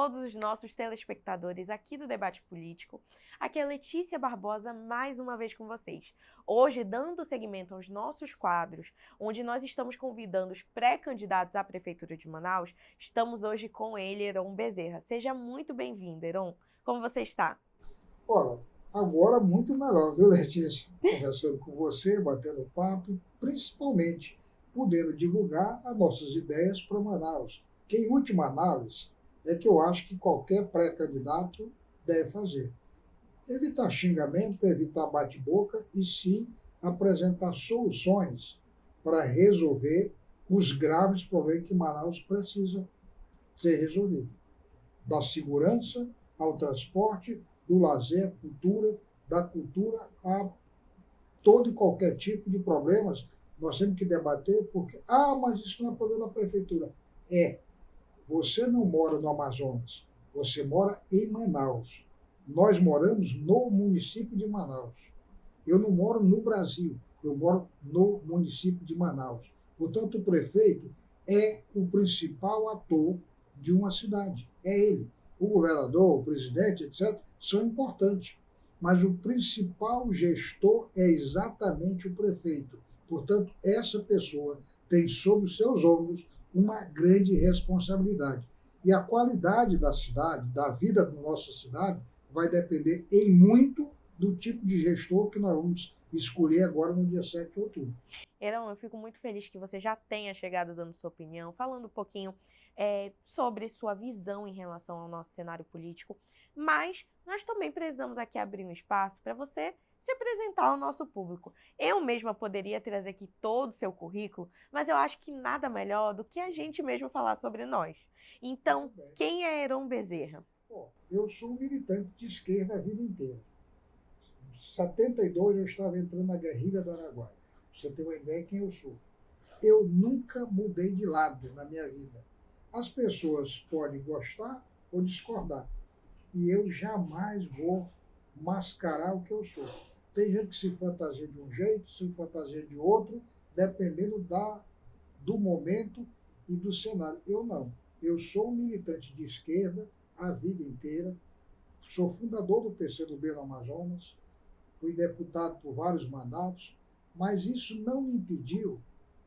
todos os nossos telespectadores aqui do Debate Político. Aqui é Letícia Barbosa, mais uma vez com vocês. Hoje, dando seguimento aos nossos quadros, onde nós estamos convidando os pré-candidatos à Prefeitura de Manaus, estamos hoje com ele, Heron Bezerra. Seja muito bem-vindo, Heron. Como você está? Olha, agora muito melhor, viu, Letícia? Conversando com você, batendo papo, principalmente podendo divulgar as nossas ideias para Manaus, que em última análise é que eu acho que qualquer pré-candidato deve fazer. Evitar xingamento, evitar bate-boca e sim apresentar soluções para resolver os graves problemas que Manaus precisa ser resolvido. Da segurança ao transporte, do lazer à cultura, da cultura a todo e qualquer tipo de problemas, nós temos que debater porque, mas isso não é problema da prefeitura. Você não mora no Amazonas, você mora em Manaus. Nós moramos no município de Manaus. Eu não moro no Brasil, eu moro no município de Manaus. Portanto, o prefeito é o principal ator de uma cidade, é ele. O governador, o presidente, etc., são importantes, mas o principal gestor é exatamente o prefeito. Portanto, essa pessoa tem sobre os seus ombros uma grande responsabilidade. E a qualidade da cidade, da vida da nossa cidade, vai depender em muito do tipo de gestor que nós vamos escolher agora no dia 7 de outubro. Heron, eu fico muito feliz que você já tenha chegado dando sua opinião, falando um pouquinho sobre sua visão em relação ao nosso cenário político, mas nós também precisamos aqui abrir um espaço para você se apresentar ao nosso público. Eu mesma poderia trazer aqui todo o seu currículo, mas eu acho que nada melhor do que a gente mesmo falar sobre nós. Então, quem é Heron Bezerra? Eu sou um militante de esquerda a vida inteira. Em 72 eu estava entrando na guerrilha do Araguaia. Pra você ter uma ideia de quem eu sou. Eu nunca mudei de lado na minha vida. As pessoas podem gostar ou discordar. E eu jamais vou mascarar o que eu sou. Tem gente que se fantasia de um jeito, se fantasia de outro, dependendo do momento e do cenário. Eu não. Eu sou um militante de esquerda a vida inteira. Sou fundador do PCdoB no Amazonas. Fui deputado por vários mandatos. Mas isso não me impediu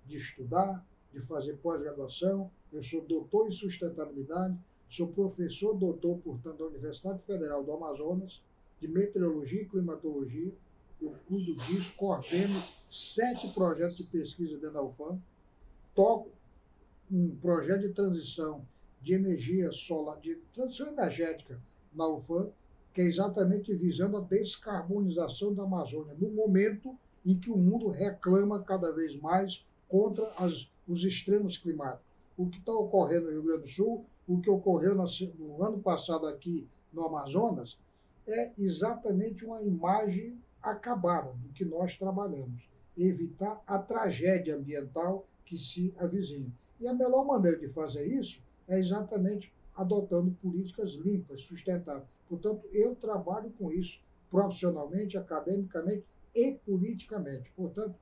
de estudar, de fazer pós-graduação. Eu sou doutor em sustentabilidade, sou professor doutor, portanto, da Universidade Federal do Amazonas, de meteorologia e climatologia. Eu cuido disso, coordeno 7 projetos de pesquisa dentro da UFAM, toco um projeto de transição de energia solar, de transição energética na UFAM, que é exatamente visando a descarbonização da Amazônia, no momento em que o mundo reclama cada vez mais contra os extremos climáticos. O que está ocorrendo no Rio Grande do Sul, o que ocorreu no ano passado aqui no Amazonas, é exatamente uma imagem acabada do que nós trabalhamos. Evitar a tragédia ambiental que se avizinha. E a melhor maneira de fazer isso é exatamente adotando políticas limpas, sustentáveis. Portanto, eu trabalho com isso profissionalmente, academicamente e politicamente. Portanto,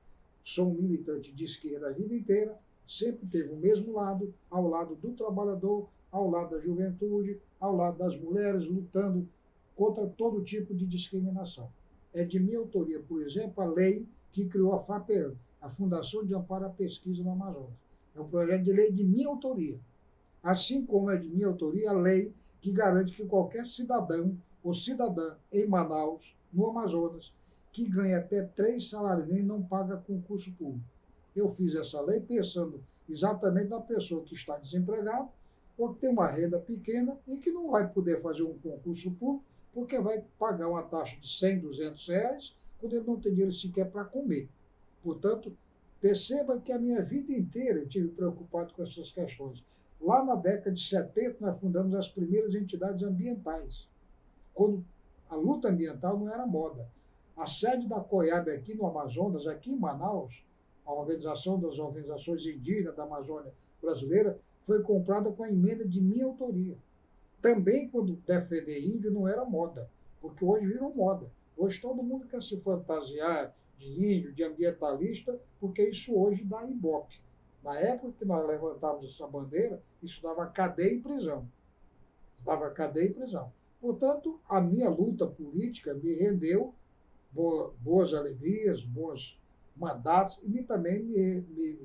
sou um militante de esquerda a vida inteira, sempre teve o mesmo lado, ao lado do trabalhador, ao lado da juventude, ao lado das mulheres, lutando contra todo tipo de discriminação. É de minha autoria, por exemplo, a lei que criou a FAPEAM, a Fundação de Amparo à Pesquisa no Amazonas. É um projeto de lei de minha autoria. Assim como é de minha autoria a lei que garante que qualquer cidadão ou cidadã em Manaus, no Amazonas, que ganha até 3 salários mínimos não paga concurso público. Eu fiz essa lei pensando exatamente na pessoa que está desempregada ou que tem uma renda pequena e que não vai poder fazer um concurso público porque vai pagar uma taxa de 100, 200 reais quando ele não tem dinheiro sequer para comer. Portanto, perceba que a minha vida inteira eu tive preocupado com essas questões. Lá na década de 70, nós fundamos as primeiras entidades ambientais, quando a luta ambiental não era moda. A sede da COIAB aqui no Amazonas, aqui em Manaus, a Organização das Organizações Indígenas da Amazônia Brasileira, foi comprada com a emenda de minha autoria. Também quando defender índio não era moda, porque hoje virou moda. Hoje todo mundo quer se fantasiar de índio, de ambientalista, porque isso hoje dá ibope. Na época que nós levantávamos essa bandeira, isso dava cadeia e prisão. Estava cadeia e prisão. Portanto, a minha luta política me rendeu boas alegrias, bons mandatos, e também me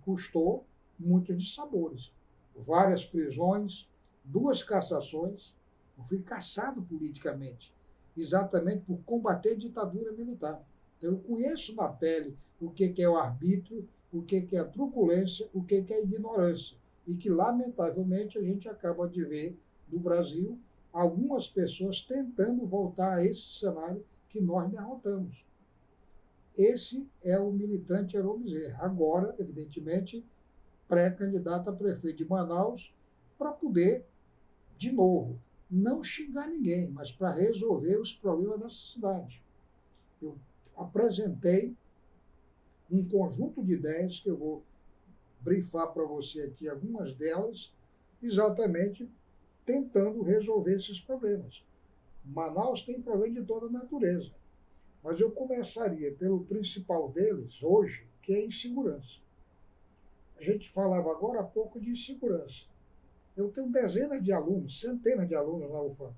custou muitos dissabores. Várias prisões, 2 cassações. Eu fui cassado politicamente, exatamente por combater a ditadura militar. Então, eu conheço na pele o que é o arbítrio, o que é a truculência, o que é a ignorância. E que, lamentavelmente, a gente acaba de ver no Brasil algumas pessoas tentando voltar a esse cenário que nós derrotamos. Esse é o militante Heron Bezerra. Agora, evidentemente, pré-candidato a prefeito de Manaus, para poder, de novo, não xingar ninguém, mas para resolver os problemas dessa cidade. Eu apresentei um conjunto de ideias que eu vou brifar para você aqui, algumas delas, exatamente tentando resolver esses problemas. Manaus tem problema de toda a natureza, mas eu começaria pelo principal deles hoje, que é a insegurança. A gente falava agora há pouco de insegurança. Eu tenho dezenas de alunos, centenas de alunos na UFAM.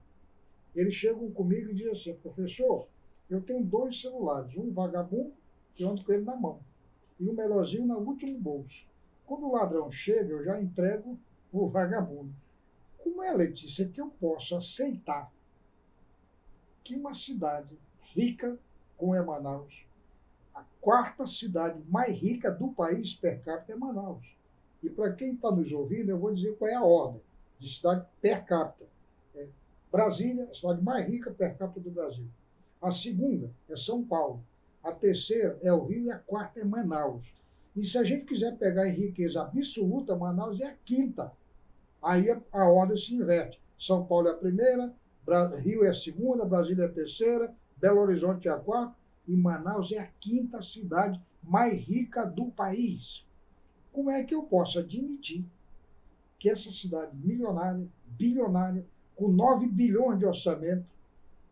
Eles chegam comigo e dizem assim: professor, eu tenho 2 celulares, um vagabundo, que eu ando com ele na mão, e um melhorzinho no último bolso. Quando o ladrão chega, eu já entrego o vagabundo. Como é, Letícia, que eu posso aceitar que uma cidade rica, como é Manaus, a 4ª cidade mais rica do país per capita é Manaus. E para quem está nos ouvindo, eu vou dizer qual é a ordem de cidade per capita. Brasília, a cidade mais rica per capita do Brasil. A segunda é São Paulo. A terceira é o Rio e a 4ª é Manaus. E se a gente quiser pegar em riqueza absoluta, Manaus é a 5ª. Aí a ordem se inverte. São Paulo é a primeira, Rio é a segunda, Brasília é a terceira, Belo Horizonte é a 4ª e Manaus é a 5ª cidade mais rica do país. Como é que eu posso admitir que essa cidade milionária, bilionária, com 9 bilhões de orçamento,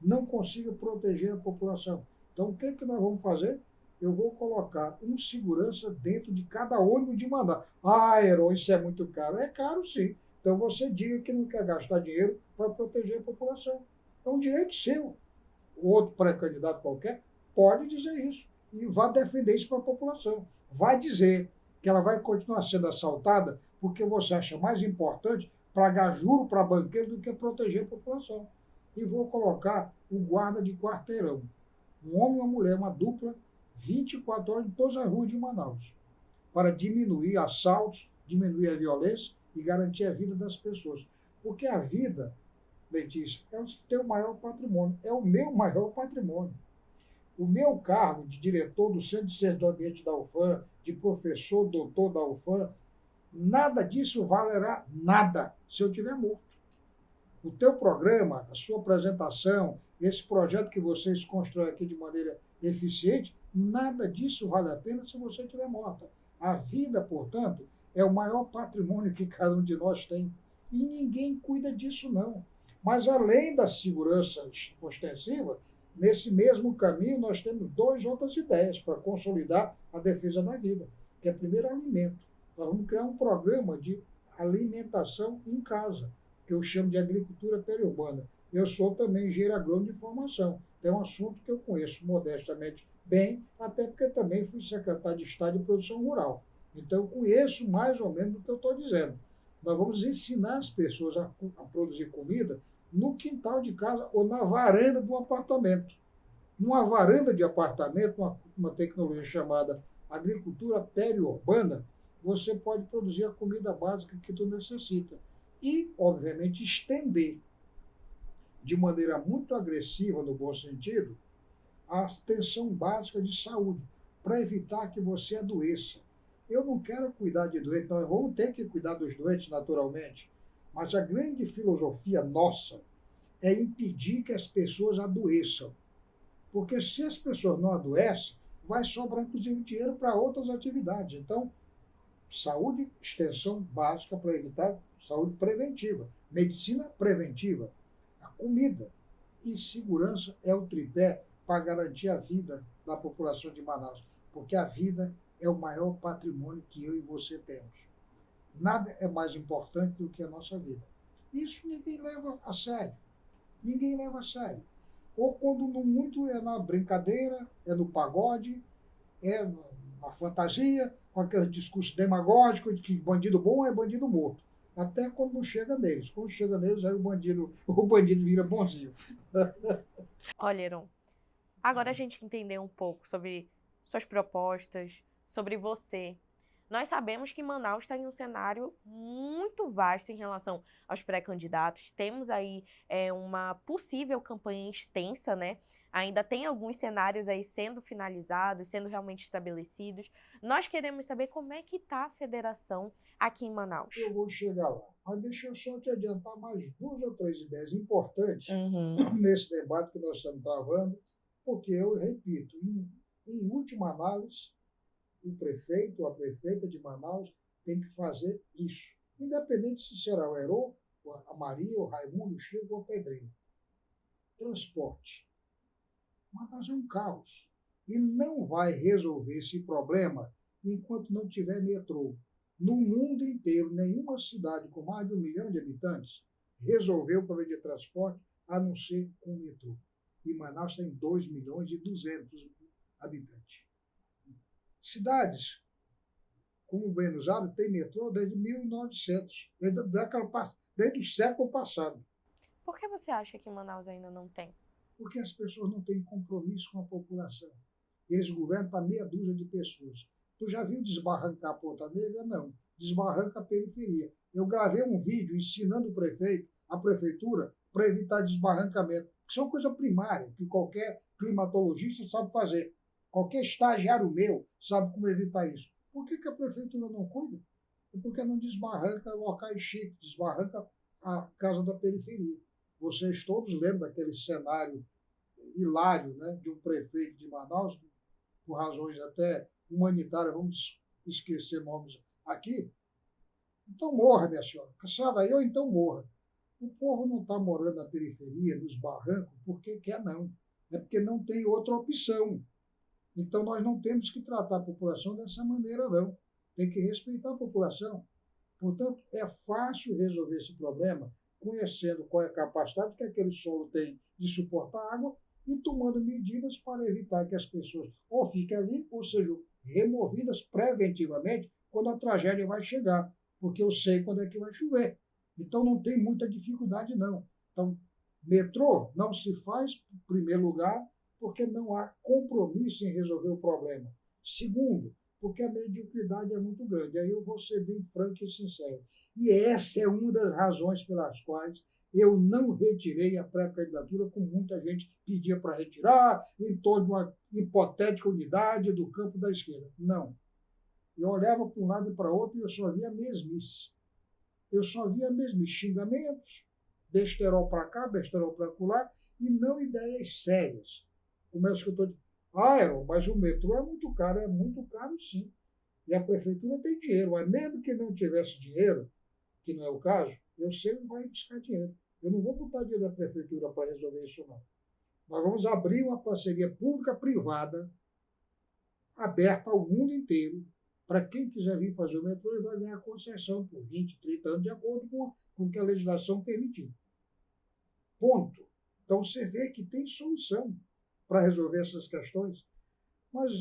não consiga proteger a população? Então, o que nós vamos fazer? Eu vou colocar um segurança dentro de cada ônibus de Manaus. Ah, Heron, isso é muito caro. É caro, sim. Então, você diga que não quer gastar dinheiro para proteger a população. É um direito seu. O outro pré-candidato qualquer pode dizer isso e vá defender isso para a população. Vai dizer que ela vai continuar sendo assaltada porque você acha mais importante pagar juro para banqueiro do que proteger a população. E vou colocar o guarda de quarteirão. Um homem e uma mulher, uma dupla, 24 horas em todas as ruas de Manaus, para diminuir assaltos, diminuir a violência e garantir a vida das pessoas. Porque a vida, Letícia, é o teu maior patrimônio, é o meu maior patrimônio. O meu cargo de diretor do Centro de Ciência do Ambiente da UFAM, de professor, doutor da UFAM, nada disso valerá nada se eu estiver morto. O teu programa, a sua apresentação, esse projeto que vocês constroem aqui de maneira eficiente, nada disso vale a pena se você estiver morta. A vida, portanto, é o maior patrimônio que cada um de nós tem. E ninguém cuida disso, não. Mas, além da segurança ostensiva, nesse mesmo caminho, nós temos 2 outras ideias para consolidar a defesa da vida, que é, primeiro, alimento. Nós vamos criar um programa de alimentação em casa, que eu chamo de agricultura periurbana. Eu sou também engenheiro agrônomo de formação. É um assunto que eu conheço modestamente bem, até porque também fui secretário de Estado de Produção Rural. Então, eu conheço mais ou menos o que eu estou dizendo. Nós vamos ensinar as pessoas a produzir comida no quintal de casa ou na varanda do apartamento. Numa varanda de apartamento, uma tecnologia chamada agricultura periurbana, você pode produzir a comida básica que tu necessita. E, obviamente, estender de maneira muito agressiva, no bom sentido, a atenção básica de saúde, para evitar que você adoeça. Eu não quero cuidar de doentes, nós vamos ter que cuidar dos doentes naturalmente, mas a grande filosofia nossa é impedir que as pessoas adoeçam. Porque se as pessoas não adoecem, vai sobrar, inclusive, dinheiro para outras atividades. Então, saúde, extensão básica para evitar, saúde preventiva, medicina preventiva, a comida e segurança é o tripé para garantir a vida da população de Manaus, porque a vida é o maior patrimônio que eu e você temos. Nada é mais importante do que a nossa vida. Isso ninguém leva a sério. Ninguém leva a sério. Ou quando no muito é na brincadeira, é no pagode, é na fantasia, com aquele discurso demagógico de que bandido bom é bandido morto. Até quando não chega neles. Quando chega neles, aí o bandido vira bonzinho. Olha, Heron, agora a gente entendeu um pouco sobre suas propostas, sobre você. Nós sabemos que Manaus está em um cenário muito vasto em relação aos pré-candidatos. Temos aí uma possível campanha extensa, né? Ainda tem alguns cenários aí sendo finalizados, sendo realmente estabelecidos. Nós queremos saber como é que está a federação aqui em Manaus. Eu vou chegar lá. Mas deixa eu só te adiantar mais 2 ou 3 ideias importantes nesse debate que nós estamos travando, porque eu repito, em última análise, o prefeito ou a prefeita de Manaus tem que fazer isso. Independente se será o Heron, a Maria, o Raimundo, o Chico ou o Pedrinho. Transporte. Manaus é um caos. E não vai resolver esse problema enquanto não tiver metrô. No mundo inteiro, nenhuma cidade com mais de 1 milhão de habitantes resolveu o problema de transporte a não ser com metrô. E Manaus tem 2 milhões e 200 habitantes. Cidades como Buenos Aires tem metrô desde 1900, desde o século passado. Por que você acha que Manaus ainda não tem? Porque as pessoas não têm compromisso com a população. Eles governam para meia dúzia de pessoas. Tu já viu desbarrancar a Ponta Negra? Não. Desbarranca a periferia. Eu gravei um vídeo ensinando o prefeito, a prefeitura, para evitar desbarrancamento, que são coisa primária, que qualquer climatologista sabe fazer. Qualquer estagiário meu sabe como evitar isso. Por que a prefeitura não cuida? É porque não desbarranca locais chiques, desbarranca a casa da periferia. Vocês todos lembram daquele cenário hilário, né, de um prefeito de Manaus, por razões até humanitárias, vamos esquecer nomes aqui. Então morra, minha senhora. Sai daí ou então morra. O povo não está morando na periferia, nos barrancos, porque quer não. É porque não tem outra opção. Então, nós não temos que tratar a população dessa maneira, não. Tem que respeitar a população. Portanto, é fácil resolver esse problema conhecendo qual é a capacidade que aquele solo tem de suportar água e tomando medidas para evitar que as pessoas ou fiquem ali, ou sejam removidas preventivamente quando a tragédia vai chegar, porque eu sei quando é que vai chover. Então, não tem muita dificuldade, não. Então, metrô não se faz, em primeiro lugar, porque não há compromisso em resolver o problema. Segundo, porque a mediocridade é muito grande. Aí eu vou ser bem franco e sincero. E essa é uma das razões pelas quais eu não retirei a pré-candidatura, como muita gente pedia para retirar, em torno de uma hipotética unidade do campo da esquerda. Não. Eu olhava para um lado e para outro e eu só via mesmice. Eu só via mesmice, xingamentos, besterol para cá, besterol para lá, e não ideias sérias. Como é que eu estou dizendo? Mas o metrô é muito caro sim. E a prefeitura tem dinheiro, mas mesmo que não tivesse dinheiro, que não é o caso, eu sei que vai buscar dinheiro. Eu não vou botar dinheiro da prefeitura para resolver isso, não. Nós vamos abrir uma parceria pública-privada aberta ao mundo inteiro. Para quem quiser vir fazer o metrô, ele vai ganhar concessão por 20, 30 anos, de acordo com o que a legislação permitir. Ponto. Então, você vê que tem solução para resolver essas questões. Mas,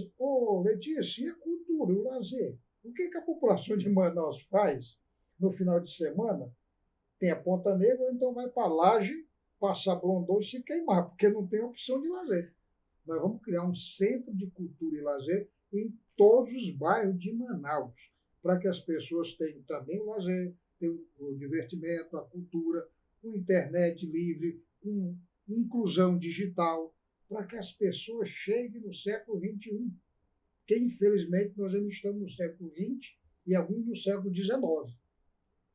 Letícia, e a cultura, o lazer? O que a população de Manaus faz no final de semana? Tem a Ponta Negra, ou então vai para Laje, passar Blondon e se queimar, porque não tem opção de lazer. Nós vamos criar um centro de cultura e lazer em todos os bairros de Manaus, para que as pessoas tenham também o lazer, tenham o divertimento, a cultura, com internet livre, com inclusão digital, para que as pessoas cheguem no século XXI, que infelizmente nós ainda estamos no século XX e alguns no século XIX.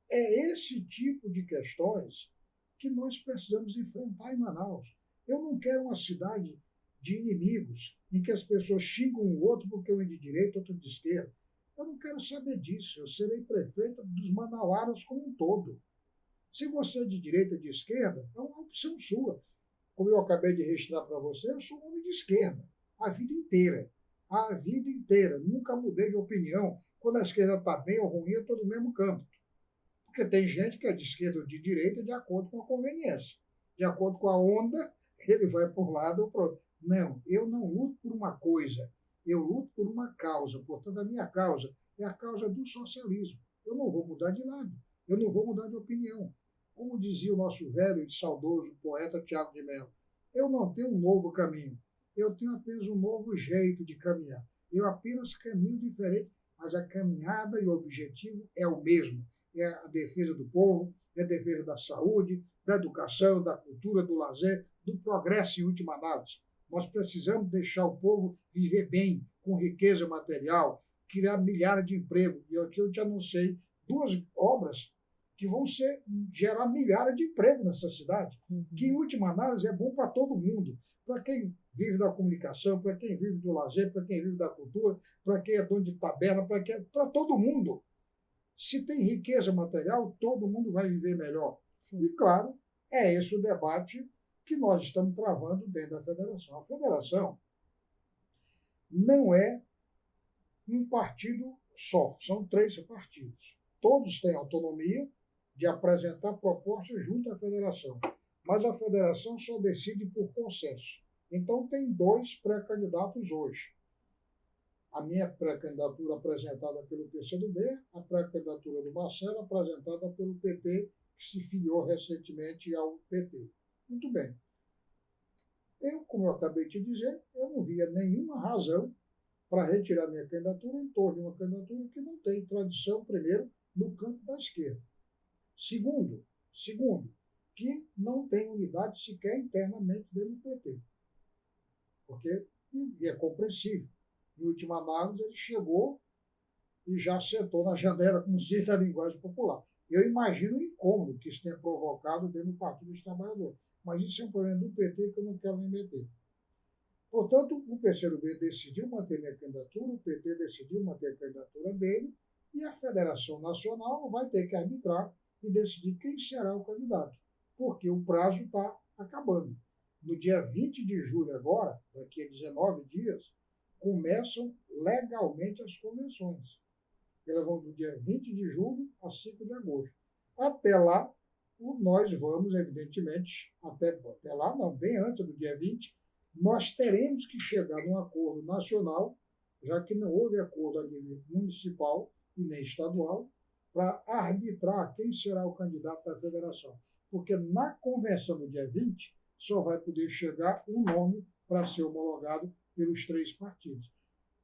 É esse tipo de questões que nós precisamos enfrentar em Manaus. Eu não quero uma cidade de inimigos, em que as pessoas xingam um outro porque um é de direita, outro de esquerda. Eu não quero saber disso. Eu serei prefeito dos manauaras como um todo. Se você é de direita ou de esquerda, é uma opção sua. Como eu acabei de registrar para você, eu sou um homem de esquerda, a vida inteira. A vida inteira. Nunca mudei de opinião. Quando a esquerda está bem ou ruim, eu estou no mesmo campo. Porque tem gente que é de esquerda ou de direita de acordo com a conveniência. De acordo com a onda, ele vai por um lado ou para o outro. Não, eu não luto por uma coisa, eu luto por uma causa. Portanto, a minha causa é a causa do socialismo. Eu não vou mudar de lado, eu não vou mudar de opinião. Como dizia o nosso velho e saudoso poeta Tiago de Mello, eu não tenho um novo caminho, eu tenho apenas um novo jeito de caminhar. Eu apenas caminho diferente, mas a caminhada e o objetivo é o mesmo. É a defesa do povo, é a defesa da saúde, da educação, da cultura, do lazer, do progresso em última análise. Nós precisamos deixar o povo viver bem, com riqueza material, criar milhares de empregos. E aqui eu te anunciei 2 obras que vão gerar milhares de empregos nessa cidade, que, em última análise, é bom para todo mundo. Para quem vive da comunicação, para quem vive do lazer, para quem vive da cultura, para quem é dono de taberna, para todo mundo. Se tem riqueza material, todo mundo vai viver melhor. Sim. E, claro, é esse o debate que nós estamos travando dentro da federação. A federação não é um partido só, são 3 partidos. Todos têm autonomia de apresentar propostas junto à federação, mas a federação só decide por consenso. Então, tem 2 pré-candidatos hoje. A minha pré-candidatura apresentada pelo PCdoB, a pré-candidatura do Marcelo apresentada pelo PT, que se filiou recentemente ao PT. Muito bem. Eu, como eu acabei de dizer, eu não via nenhuma razão para retirar minha candidatura em torno de uma candidatura que não tem tradição, primeiro, no campo da esquerda. Segundo, que não tem unidade sequer internamente dentro do PT. Porque, e é compreensível, em última análise, ele chegou e já sentou na janela, como se diz na linguagem popular. Eu imagino o incômodo que isso tenha provocado dentro do Partido dos Trabalhadores. Mas isso é um problema do PT que eu não quero me meter. Portanto, o PCdoB decidiu manter minha candidatura, o PT decidiu manter a candidatura dele, e a Federação Nacional vai ter que arbitrar e decidir quem será o candidato, porque o prazo está acabando. No dia 20 de julho agora, daqui a 19 dias, começam legalmente as convenções. Elas vão do dia 20 de julho a 5 de agosto. Até lá, nós vamos, evidentemente, até lá não, bem antes do dia 20, nós teremos que chegar num acordo nacional, já que não houve acordo a nível municipal e nem estadual, para arbitrar quem será o candidato da federação. Porque na convenção do dia 20, só vai poder chegar um nome para ser homologado pelos 3 partidos.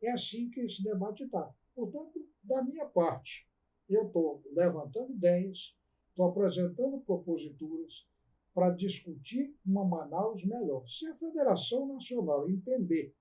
É assim que esse debate está. Portanto, da minha parte, eu estou levantando ideias, estou apresentando proposituras para discutir uma Manaus melhor. Se a Federação Nacional entender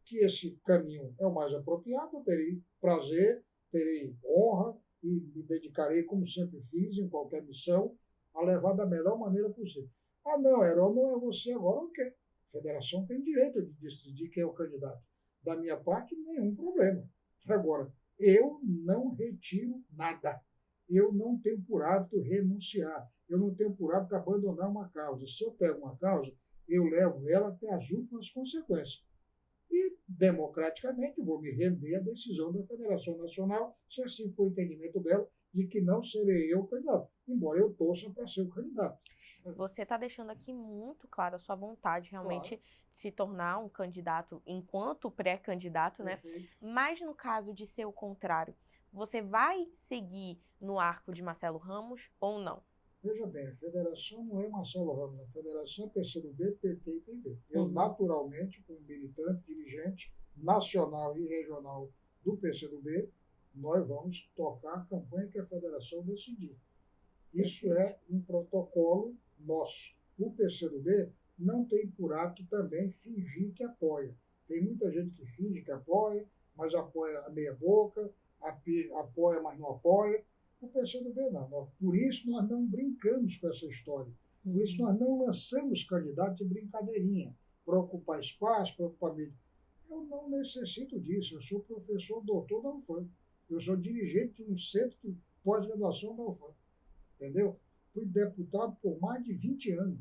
que esse caminho é o mais apropriado, eu terei prazer, terei honra e me dedicarei, como sempre fiz, em qualquer missão, a levar da melhor maneira possível. Ah, não, Herói, não é você agora, ok. A federação tem direito de decidir quem é o candidato. Da minha parte, nenhum problema. Agora, eu não retiro nada. Eu não tenho por hábito renunciar. Eu não tenho por hábito abandonar uma causa. Se eu pego uma causa, eu levo ela até as últimas consequências. E, democraticamente, vou me render à decisão da Federação Nacional, se assim for o entendimento dela, de que não serei eu o candidato, embora eu torça para ser o candidato. Você está deixando aqui muito claro a sua vontade realmente de se tornar um candidato enquanto pré-candidato, né? Mas no caso de ser o contrário, você vai seguir no arco de Marcelo Ramos ou não? Veja bem, a federação não é Marcelo Ramos, a federação é PCdoB, PT e PV. Eu, naturalmente, como militante, dirigente nacional e regional do PCdoB, nós vamos tocar a campanha que a federação decidir. Isso é um protocolo nosso. O PCdoB não tem por hábito também fingir que apoia. Tem muita gente que finge que apoia, mas apoia a meia boca, apoia, mas não apoia. O PCdoB não. Por isso nós não brincamos com essa história. Por isso nós não lançamos candidato de brincadeirinha, para ocupar espaço, para ocupar mídia. Eu não necessito disso. Eu sou professor doutor da UFAM. Eu sou dirigente de um centro de pós-graduação da UFAM. Entendeu? Fui deputado por mais de 20 anos.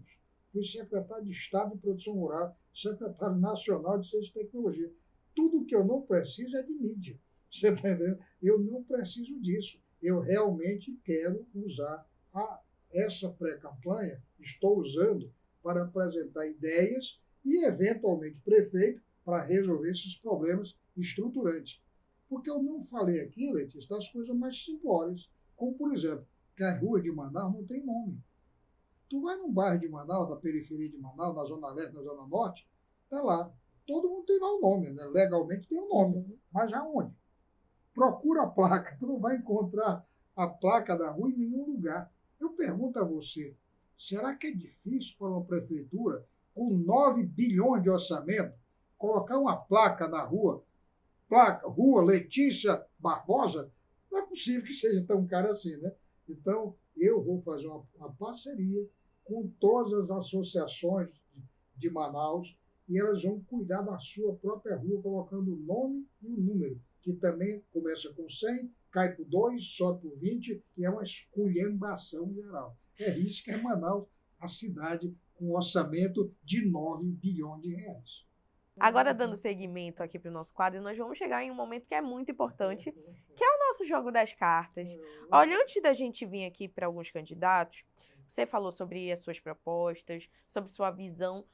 Fui secretário de Estado de Produção Rural, secretário nacional de Ciência e Tecnologia. Tudo que eu não preciso é de mídia. Você está entendendo? Eu não preciso disso. eu realmente quero usar essa pré-campanha, estou usando para apresentar ideias e, eventualmente, prefeito para resolver esses problemas estruturantes. Porque eu não falei aqui, Letícia, das coisas mais simplórias, como, por exemplo, que a rua de Manaus não tem nome. Tu vai num bairro de Manaus, na periferia de Manaus, na Zona Leste, na Zona Norte, tá lá. Todo mundo tem lá o nome, né? Legalmente tem o nome. Mas aonde? Procura a placa, tu não vai encontrar a placa da rua em nenhum lugar. Eu pergunto a você, será que é difícil para uma prefeitura, com 9 bilhões de orçamento, colocar uma placa na rua? Placa, Rua Letícia Barbosa? Não é possível que seja tão caro assim, né? Então, eu vou fazer uma parceria com todas as associações de Manaus e elas vão cuidar da sua própria rua, colocando o nome e o número, que também começa com 100, cai por 2, sobe por 20 e é uma esculhambação geral. É isso que é Manaus, a cidade com orçamento de 9 bilhões de reais. Agora, dando seguimento aqui para o nosso quadro, nós vamos chegar em um momento que é muito importante, que é o nosso jogo das cartas. Olha, antes da gente vir aqui para alguns candidatos, você falou sobre as suas propostas, sobre sua visão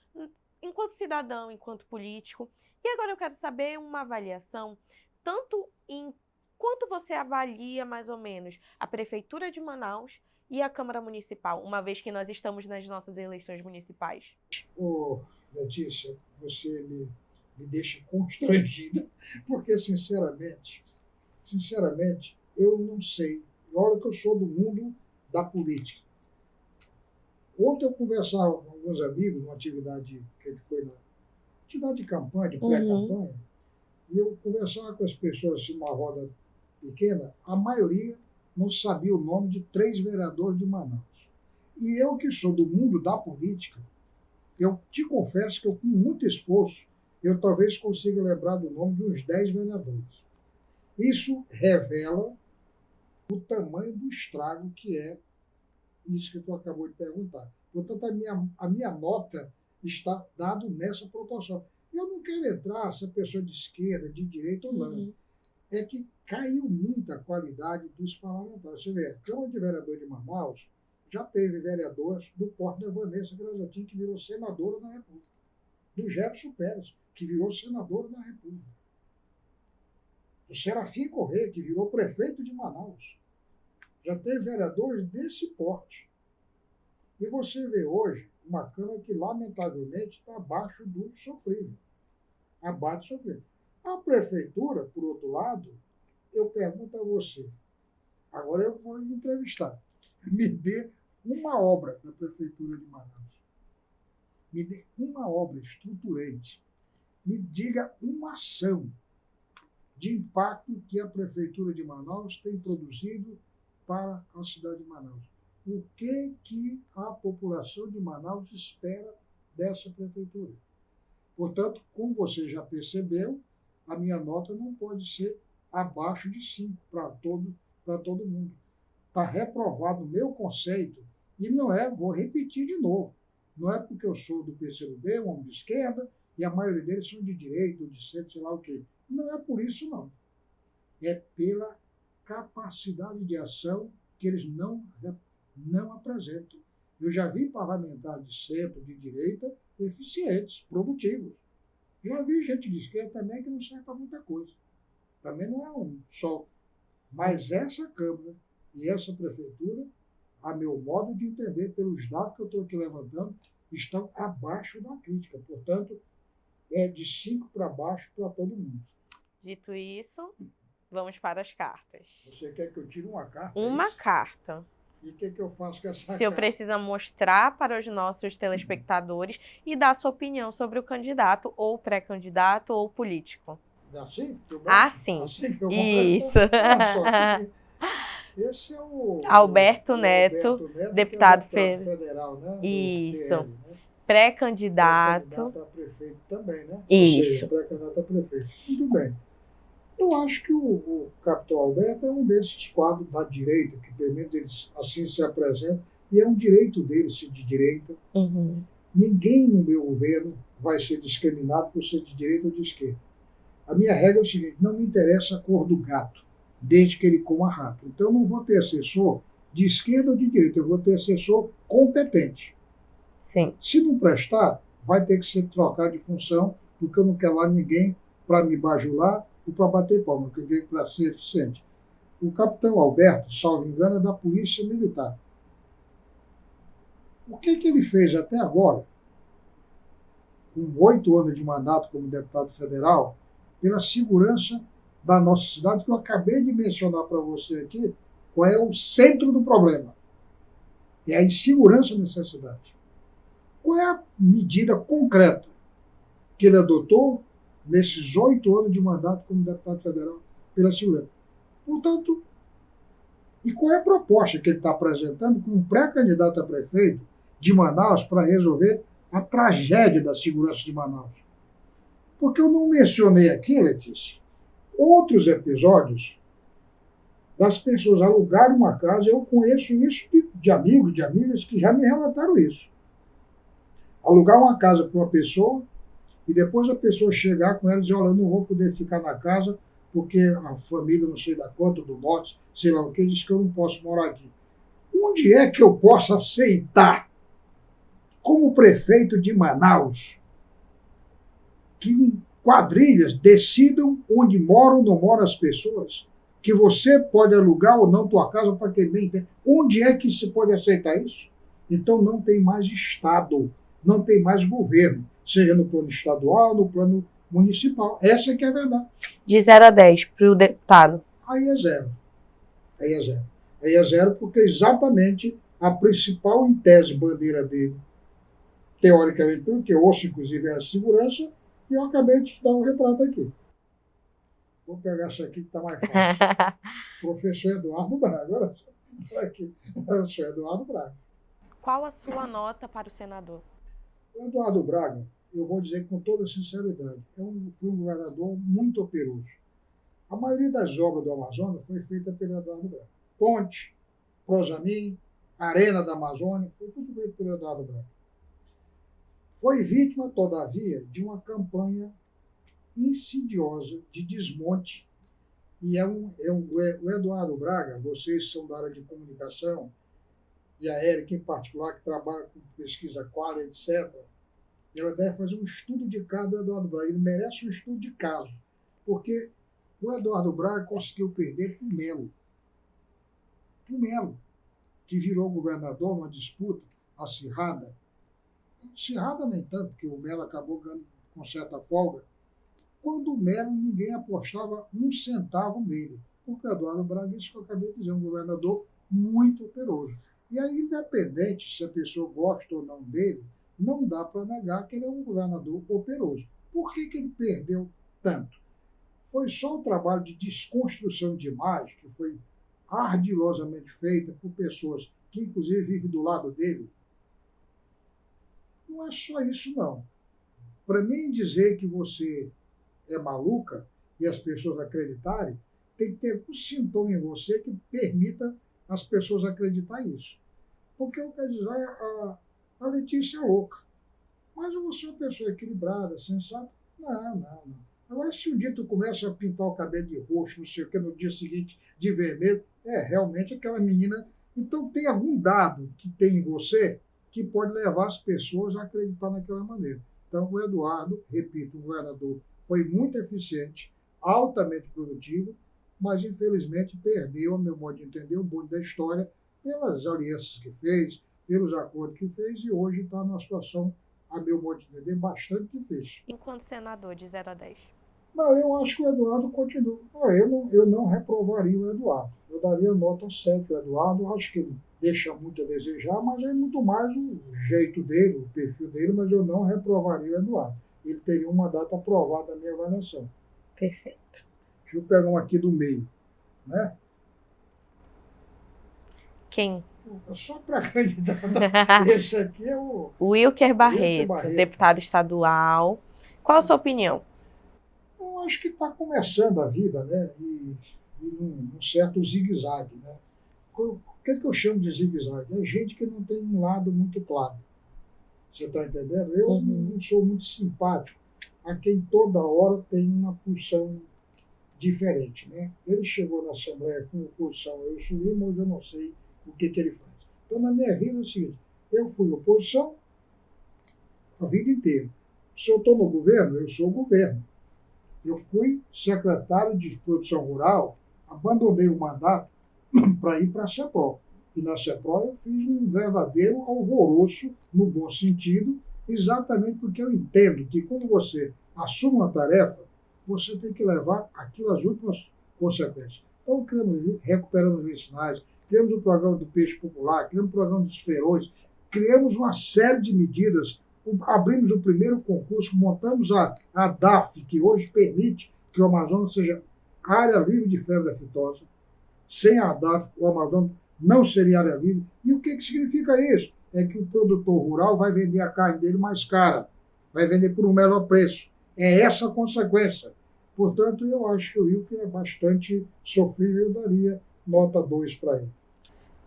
enquanto cidadão, enquanto político. E agora eu quero saber uma avaliação, tanto em quanto você avalia, mais ou menos, a Prefeitura de Manaus e a Câmara Municipal, uma vez que nós estamos nas nossas eleições municipais. Letícia, você me deixa constrangida, porque, sinceramente, eu não sei. Olha que eu sou do mundo da política. Ontem eu conversava com alguns amigos, numa atividade que ele foi na atividade de campanha, de pré-campanha, e eu conversava com as pessoas assim, numa roda pequena, a maioria não sabia o nome de 3 vereadores de Manaus. E eu, que sou do mundo da política, eu te confesso que eu, com muito esforço, eu talvez consiga lembrar do nome de uns 10 vereadores. Isso revela o tamanho do estrago que é isso que tu acabou de perguntar. Portanto, a minha nota está dada nessa proporção. Eu não quero entrar se a pessoa de esquerda, de direita ou não. É que caiu muito a qualidade dos parlamentares. Você vê, a Câmara de Vereadores de Manaus já teve vereadoras do porte da Vanessa Graziotin, que virou senadora da República. Do Jefferson Pérez, que virou senador da República. Do Serafim Corrêa, que virou prefeito de Manaus. Já teve vereadores desse porte. E você vê hoje uma Câmara que, lamentavelmente, está abaixo do sofrível. Abaixo do sofrível. A prefeitura, por outro lado, eu pergunto a você, agora eu vou me entrevistar, me dê uma obra da prefeitura de Manaus. Me dê uma obra estruturante. Me diga uma ação de impacto que a prefeitura de Manaus tem produzido para a cidade de Manaus. O que a população de Manaus espera dessa prefeitura? Portanto, como você já percebeu, a minha nota não pode ser abaixo de 5 para todo mundo. Está reprovado o meu conceito, e não é, vou repetir de novo, não é porque eu sou do PCdoB, um homem de esquerda, e a maioria deles são de direita, ou de centro, sei lá o quê. Não é por isso, não. É pela capacidade de ação que eles não apresentam. Eu já vi parlamentares de centro, de direita, eficientes, produtivos. Já vi gente de esquerda também que não serve para muita coisa. Também não é um só. Mas essa Câmara e essa Prefeitura, a meu modo de entender, pelos dados que eu estou aqui levantando, estão abaixo da crítica. Portanto, é de 5 para baixo para todo mundo. Dito isso, vamos para as cartas. Você quer que eu tire uma carta? Uma carta. E o que eu faço com essa carta? O senhor precisa mostrar para os nossos telespectadores e dar sua opinião sobre o candidato, ou pré-candidato, ou político. Assim? Assim. Assim que eu Isso. Esse é o Alberto Neto, deputado federal, né? Isso. PL, né? Pré-candidato. Pré-candidato a prefeito também, né? Isso. Pré-candidato a prefeito. Muito bem. Eu acho que o capitão Alberto é um desses quadros da direita, que pelo menos eles assim se apresentam, e é um direito dele ser de direita. Ninguém no meu governo vai ser discriminado por ser de direita ou de esquerda. A minha regra é o seguinte: não me interessa a cor do gato, desde que ele coma rápido. Então, eu não vou ter assessor de esquerda ou de direita, eu vou ter assessor competente. Sim. Se não prestar, vai ter que ser trocado de função, porque eu não quero lá ninguém para me bajular ou para bater palma, eu quero para ser eficiente. O capitão Alberto, salvo engano, é da Polícia Militar. O que ele fez até agora, com 8 anos de mandato como deputado federal, pela segurança da nossa cidade, que eu acabei de mencionar para você aqui, qual é o centro do problema? É a insegurança nessa cidade. Qual é a medida concreta que ele adotou nesses 8 anos de mandato como deputado federal pela segurança? Portanto, e qual é a proposta que ele está apresentando como pré-candidato a prefeito de Manaus para resolver a tragédia da segurança de Manaus? Porque eu não mencionei aqui, Letícia, outros episódios das pessoas alugarem uma casa. Eu conheço isso de amigos, de amigas que já me relataram isso. Alugar uma casa para uma pessoa e depois a pessoa chegar com ela e dizer, olha, eu não vou poder ficar na casa porque a família não sei da conta, do lote, sei lá o que, diz que eu não posso morar aqui. Onde é que eu posso aceitar, como prefeito de Manaus, que quadrilhas decidam onde moram ou não moram as pessoas? Que você pode alugar ou não tua casa para quem bem tem. Onde é que se pode aceitar isso? Então não tem mais Estado, não tem mais governo, seja no plano estadual, no plano municipal. Essa é que é a verdade. De 0 a 10 para o deputado. Aí é zero. Aí é zero. Aí é zero porque exatamente a principal, em tese, bandeira dele, teoricamente, pelo que eu ouço, inclusive, é a segurança, e eu acabei de te dar um retrato aqui. Vou pegar essa aqui que está mais fácil. Professor Eduardo Braga. Olha só. Aqui. Professor Eduardo Braga. Qual a sua nota para o senador? O Eduardo Braga, eu vou dizer com toda sinceridade, foi um governador muito operoso. A maioria das obras do Amazonas foi feita pelo Eduardo Braga. Ponte, Prosamin, Arena da Amazônia, foi tudo feito pelo Eduardo Braga. Foi vítima, todavia, de uma campanha insidiosa de desmonte. E o Eduardo Braga, vocês são da área de comunicação, e a Érica em particular, que trabalha com pesquisa quali, etc., ela deve fazer um estudo de caso do Eduardo Braga. Ele merece um estudo de caso, porque o Eduardo Braga conseguiu perder para o Melo. O Melo, que virou governador numa disputa acirrada. Acirrada nem tanto, porque o Melo acabou ganhando com certa folga. Quando o Melo, ninguém apostava um centavo nele. Porque o Eduardo Braga, isso que eu acabei de dizer, um governador muito operoso. E aí, independente se a pessoa gosta ou não dele, não dá para negar que ele é um governador operoso. Por que ele perdeu tanto? Foi só o trabalho de desconstrução de imagem, que foi ardilosamente feita por pessoas que, inclusive, vivem do lado dele. Não é só isso, não. Para mim dizer que você é maluca e as pessoas acreditarem, tem que ter um sintoma em você que permita as pessoas acreditar nisso. Porque eu quero dizer, a Letícia é louca. Mas eu vou ser uma pessoa equilibrada, sensata. Não. Agora, se um dia tu começa a pintar o cabelo de roxo, não sei o que, no dia seguinte de vermelho, realmente aquela menina. Então tem algum dado que tem em você que pode levar as pessoas a acreditar naquela maneira. Então o Eduardo, repito, o governador foi muito eficiente, altamente produtivo, mas infelizmente perdeu, a meu modo de entender, o bonde da história pelas alianças que fez, pelos acordos que fez, e hoje está numa situação, a meu modo de entender, bastante difícil. Enquanto senador, de 0 a 10? Não, eu acho que o Eduardo continua. Eu não reprovaria o Eduardo. Eu daria nota 7 ao Eduardo. Acho que ele deixa muito a desejar, mas é muito mais o jeito dele, o perfil dele, mas eu não reprovaria o Eduardo. Ele teria um mandato aprovado na minha avaliação. Perfeito. Deixa eu pegar um aqui do meio, né? Quem? Só para candidato. Esse aqui é o Wilker Barreto, deputado estadual. Qual a sua opinião? Eu acho que está começando a vida, né? E num certo zigue-zague, né? O que eu chamo de zigue-zague? É gente que não tem um lado muito claro. Você está entendendo? Eu não sou muito simpático a quem toda hora tem uma posição diferente, né? Ele chegou na Assembleia com oposição ao Wilson Lima, hoje eu não sei o que ele faz. Então, na minha vida é o seguinte, eu fui oposição a vida inteira. Se eu estou no governo, eu sou o governo. Eu fui secretário de Produção Rural, abandonei o mandato para ir para a CEPRO. E na CEPRO eu fiz um verdadeiro alvoroço, no bom sentido, exatamente porque eu entendo que quando você assume uma tarefa, você tem que levar aquilo às últimas consequências. Então, recuperamos os medicinais, criamos o programa do peixe popular, criamos o programa dos feirões, criamos uma série de medidas, abrimos o primeiro concurso, montamos a DAF, que hoje permite que o Amazonas seja área livre de febre aftosa. Sem a DAF, o Amazonas não seria área livre. E o que significa isso? É que o produtor rural vai vender a carne dele mais cara, vai vender por um melhor preço. É essa a consequência. Portanto, eu acho que o Wilker é bastante sofrível, eu daria nota 2 para ele.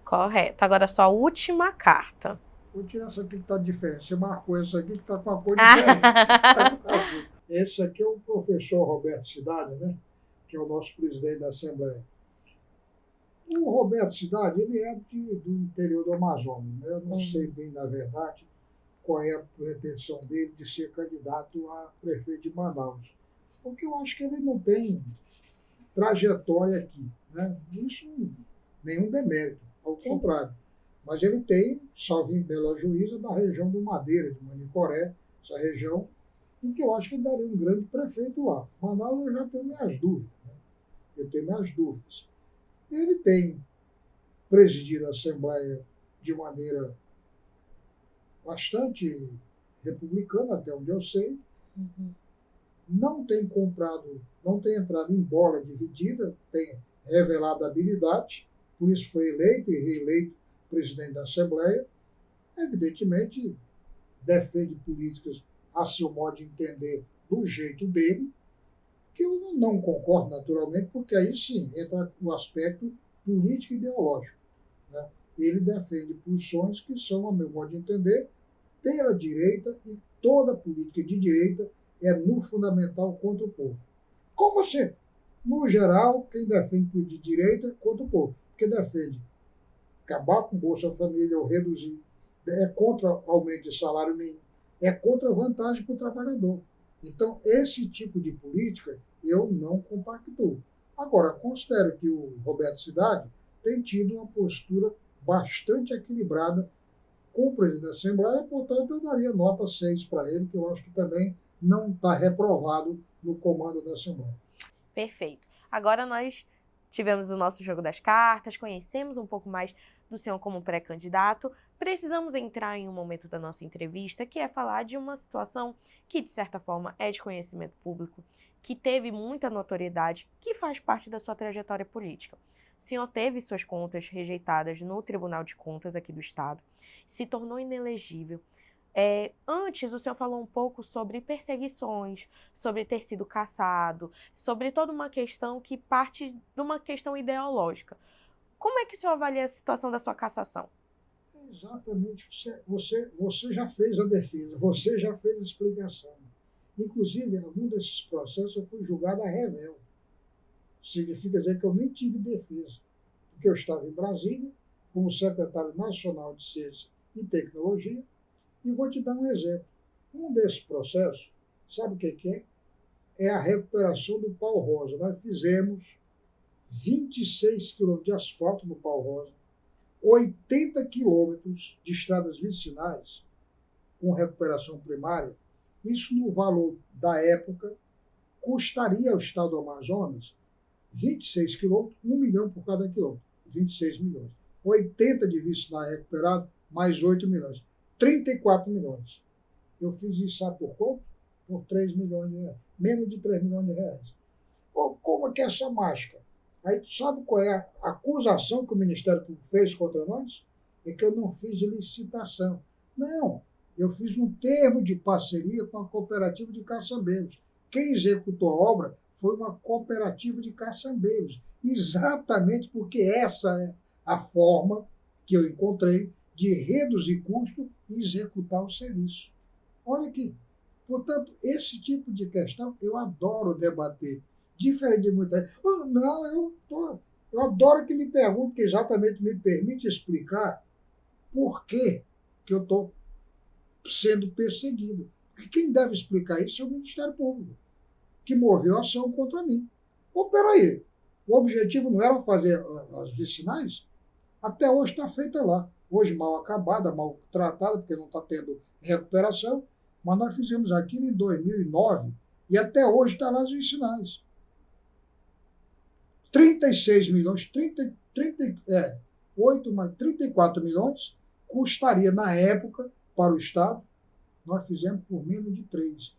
Correto. Agora, a sua última carta. Vou tirar essa aqui que está diferente. Você marcou essa aqui que está com uma cor diferente. Esse aqui é o professor Roberto Cidade, né? Que é o nosso presidente da Assembleia. O Roberto Cidade, ele é do interior do Amazonas, né? Eu não sei bem, na verdade, qual é a pretensão dele de ser candidato a prefeito de Manaus. Porque eu acho que ele não tem trajetória aqui, né? Isso nenhum demérito, ao contrário. Mas ele tem, salvo em Bela Juíza, da região do Madeira, de Manicoré, essa região, em que eu acho que ele daria um grande prefeito lá. Manaus eu já tenho minhas dúvidas, né? Eu tenho minhas dúvidas. Ele tem presidido a Assembleia de maneira bastante republicana, até onde eu sei. Não tem entrado em bola dividida, tem revelado habilidade, por isso foi eleito e reeleito presidente da Assembleia. Evidentemente, defende políticas a seu modo de entender do jeito dele, que eu não concordo naturalmente, porque aí sim entra o aspecto político e ideológico, né? Ele defende posições que são, a meu modo de entender, pela direita, e toda política de direita é no fundamental contra o povo. Como assim? No geral, quem defende de direita é contra o povo, porque defende acabar com o Bolsa Família ou reduzir, é contra aumento de salário mínimo, é contra vantagem para o trabalhador. Então, esse tipo de política eu não compactuo. Agora, considero que o Roberto Cidade tem tido uma postura bastante equilibrada com o presidente da Assembleia, portanto, eu daria nota 6 para ele, que eu acho que também não está reprovado no comando da Assembleia. Perfeito. Agora nós tivemos o nosso jogo das cartas, conhecemos um pouco mais do senhor como pré-candidato. Precisamos entrar em um momento da nossa entrevista, que é falar de uma situação que, de certa forma, é de conhecimento público, que teve muita notoriedade, que faz parte da sua trajetória política. O senhor teve suas contas rejeitadas no Tribunal de Contas aqui do Estado, se tornou inelegível. Antes, o senhor falou um pouco sobre perseguições, sobre ter sido cassado, sobre toda uma questão que parte de uma questão ideológica. Como é que o senhor avalia a situação da sua cassação? Exatamente. Você já fez a defesa, você já fez a explicação. Inclusive, em algum desses processos eu fui julgado a rével. Significa dizer que eu nem tive defesa, porque eu estava em Brasília, como secretário nacional de Ciência e Tecnologia, e vou te dar um exemplo. Um desses processos, sabe o que é? É a recuperação do Pau Rosa. Nós fizemos 26 quilômetros de asfalto no Pau Rosa, 80 quilômetros de estradas vicinais com recuperação primária. Isso, no valor da época, custaria ao Estado do Amazonas 26 quilômetros, 1 milhão por cada quilômetro, 26 milhões. 80 de vicinais recuperados, mais 8 milhões. 34 milhões. Eu fiz isso, sabe por quanto? Por 3 milhões de reais. Menos de 3 milhões de reais. Pô, como é que é essa mágica? Aí tu sabe qual é a acusação que o Ministério Público fez contra nós? É que eu não fiz licitação. Não, eu fiz um termo de parceria com a cooperativa de caçambeiros. Quem executou a obra foi uma cooperativa de caçambeiros. Exatamente porque essa é a forma que eu encontrei de reduzir custo e executar o serviço. Olha aqui. Portanto, esse tipo de questão eu adoro debater. Diferente de muita gente. Não, eu adoro que me perguntem, que exatamente me permite explicar por que eu estou sendo perseguido. Porque quem deve explicar isso é o Ministério Público, que moveu a ação contra mim. Pô, peraí, o objetivo não era fazer as vicinais? Até hoje está feita lá. Hoje mal acabada, mal tratada, porque não está tendo recuperação, mas nós fizemos aquilo em 2009 e até hoje está lá as vicinais. 36 milhões, 34 milhões custaria na época para o Estado, nós fizemos por menos de 3.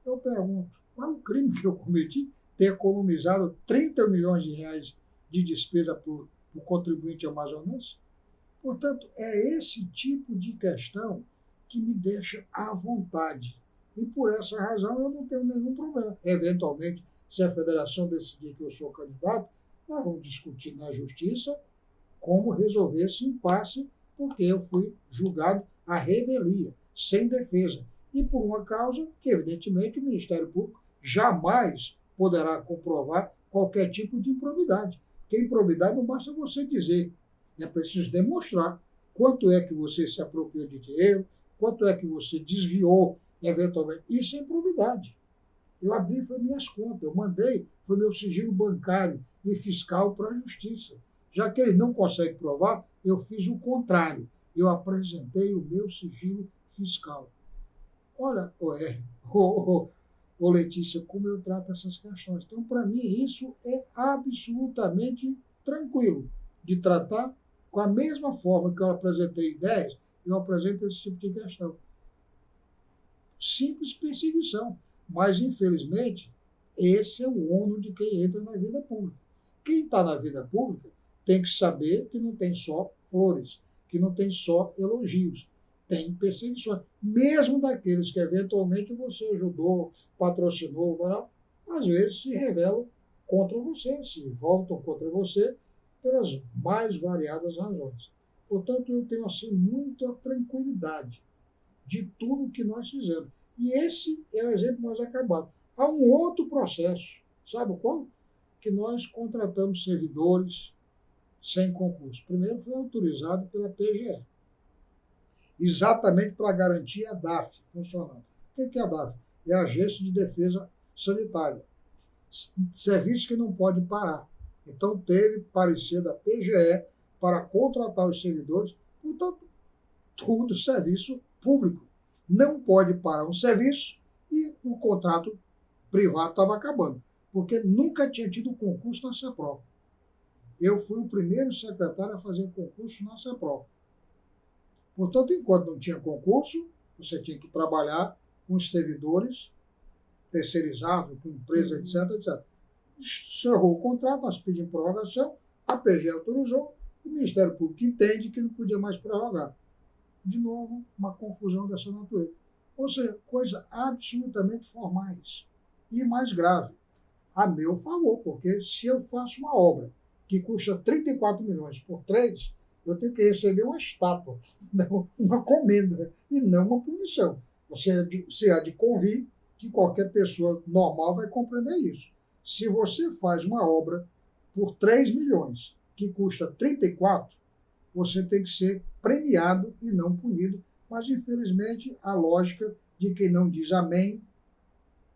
Eu pergunto, qual é o crime que eu cometi? Ter economizado 30 milhões de reais de despesa para o contribuinte amazonense? Portanto, é esse tipo de questão que me deixa à vontade. E por essa razão eu não tenho nenhum problema. Eventualmente, se a federação decidir que eu sou candidato, nós vamos discutir na justiça como resolver esse impasse, porque eu fui julgado à revelia, sem defesa. E por uma causa que, evidentemente, o Ministério Público jamais poderá comprovar qualquer tipo de improbidade. Porque improbidade não basta você dizer, é preciso demonstrar quanto é que você se apropriou de dinheiro, quanto é que você desviou, eventualmente. Isso é improbidade. Eu abri, foi minhas contas, eu mandei, foi meu sigilo bancário e fiscal para a justiça. Já que ele não consegue provar, eu fiz o contrário. Eu apresentei o meu sigilo fiscal. Olha, Letícia, como eu trato essas questões. Então, para mim, isso é absolutamente tranquilo de tratar com a mesma forma que eu apresentei ideias, eu apresento esse tipo de questão. Simples perseguição. Mas, infelizmente, esse é o ônus de quem entra na vida pública. Quem está na vida pública tem que saber que não tem só flores, que não tem só elogios, tem perseguições. Mesmo daqueles que eventualmente você ajudou, patrocinou, às vezes se revelam contra você, se voltam contra você pelas mais variadas razões. Portanto, eu tenho assim muita tranquilidade de tudo que nós fizemos. E esse é o exemplo mais acabado. Há um outro processo, sabe qual? Que nós contratamos servidores sem concurso. Primeiro foi autorizado pela PGE, exatamente para garantir a DAF funcionando. O que é a DAF? É a Agência de Defesa Sanitária. Serviço que não pode parar. Então, teve parecer da PGE para contratar os servidores, portanto, tudo serviço público. Não pode parar um serviço e o contrato privado estava acabando, porque nunca tinha tido concurso na CEPROL. Eu fui o primeiro secretário a fazer concurso na CEPROL. Portanto, enquanto não tinha concurso, você tinha que trabalhar com os servidores terceirizados, com empresa, etc, etc. Encerrou o contrato, nós pedimos prorrogação, a PGE autorizou, o Ministério Público entende que não podia mais prorrogar. De novo, uma confusão dessa natureza. Ou seja, coisas absolutamente formais. E mais grave, a meu favor, porque se eu faço uma obra que custa 34 milhões por 3, eu tenho que receber uma estátua, não uma comenda, e não uma punição. Você há de convir que qualquer pessoa normal vai compreender isso. Se você faz uma obra por 3 milhões, que custa 34, você tem que ser premiado e não punido. Mas, infelizmente, a lógica de quem não diz amém,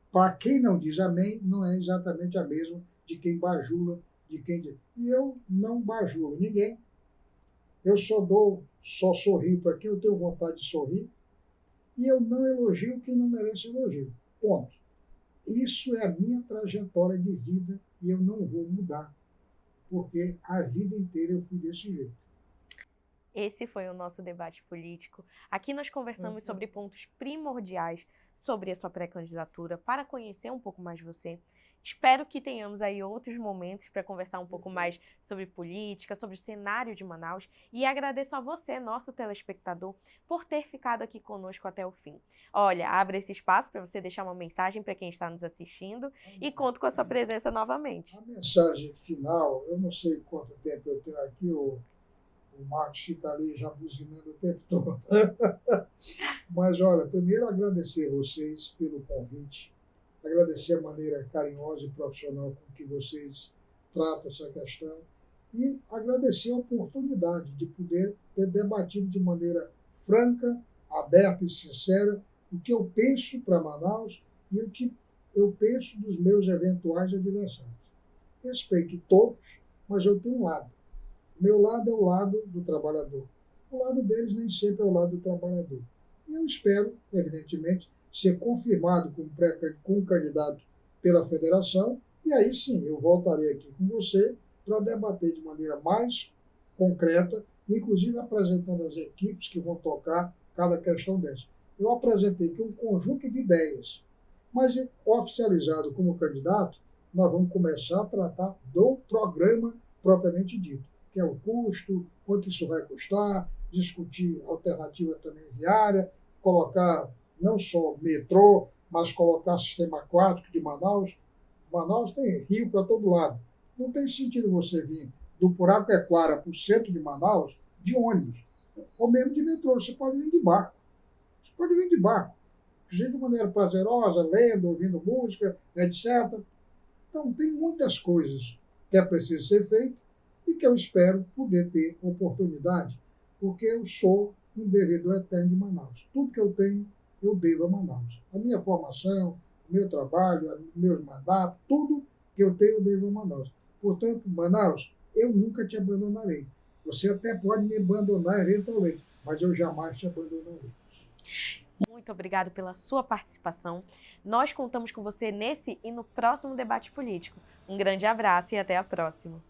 para quem não diz amém, não é exatamente a mesma de quem bajula, de quem diz. E eu não bajulo ninguém. Eu só sorrio para quem eu tenho vontade de sorrir. E eu não elogio quem não merece elogio. Ponto. Isso é a minha trajetória de vida e eu não vou mudar, porque a vida inteira eu fui desse jeito. Esse foi o nosso debate político. Aqui nós conversamos sobre pontos primordiais sobre a sua pré-candidatura, para conhecer um pouco mais você. Espero que tenhamos aí outros momentos para conversar um pouco mais sobre política, sobre o cenário de Manaus. E agradeço a você, nosso telespectador, por ter ficado aqui conosco até o fim. Olha, abra esse espaço para você deixar uma mensagem para quem está nos assistindo e conto com a sua presença novamente. A mensagem final, eu não sei quanto tempo eu tenho aqui, o Marcos fica ali já buzinando o tempo todo. Mas, olha, primeiro agradecer a vocês pelo convite. agradecer a maneira carinhosa e profissional com que vocês tratam essa questão e agradecer a oportunidade de poder ter debatido de maneira franca, aberta e sincera o que eu penso para Manaus e o que eu penso dos meus eventuais adversários. Respeito todos, mas eu tenho um lado. O meu lado é o lado do trabalhador. O lado deles nem sempre é o lado do trabalhador. E eu espero, evidentemente, ser confirmado como candidato pela federação, e aí sim eu voltarei aqui com você para debater de maneira mais concreta, inclusive apresentando as equipes que vão tocar cada questão dessa. Eu apresentei aqui um conjunto de ideias, mas oficializado como candidato, nós vamos começar a tratar do programa propriamente dito, que é o custo, quanto isso vai custar, discutir alternativa também viária, colocar não só metrô, mas colocar sistema aquático de Manaus. Manaus tem rio para todo lado. Não tem sentido você vir do Puraquequara para o centro de Manaus de ônibus, ou mesmo de metrô. Você pode vir de barco. Você pode vir de barco. De maneira prazerosa, lendo, ouvindo música, etc. Então, tem muitas coisas que é preciso ser feito e que eu espero poder ter oportunidade, porque eu sou um devedor eterno de Manaus. Tudo que eu tenho, eu devo a Manaus. A minha formação, o meu trabalho, meus mandatos, tudo que eu tenho, eu devo a Manaus. Portanto, Manaus, eu nunca te abandonarei. Você até pode me abandonar eventualmente, mas eu jamais te abandonarei. Muito obrigado pela sua participação. Nós contamos com você nesse e no próximo debate político. Um grande abraço e até a próxima.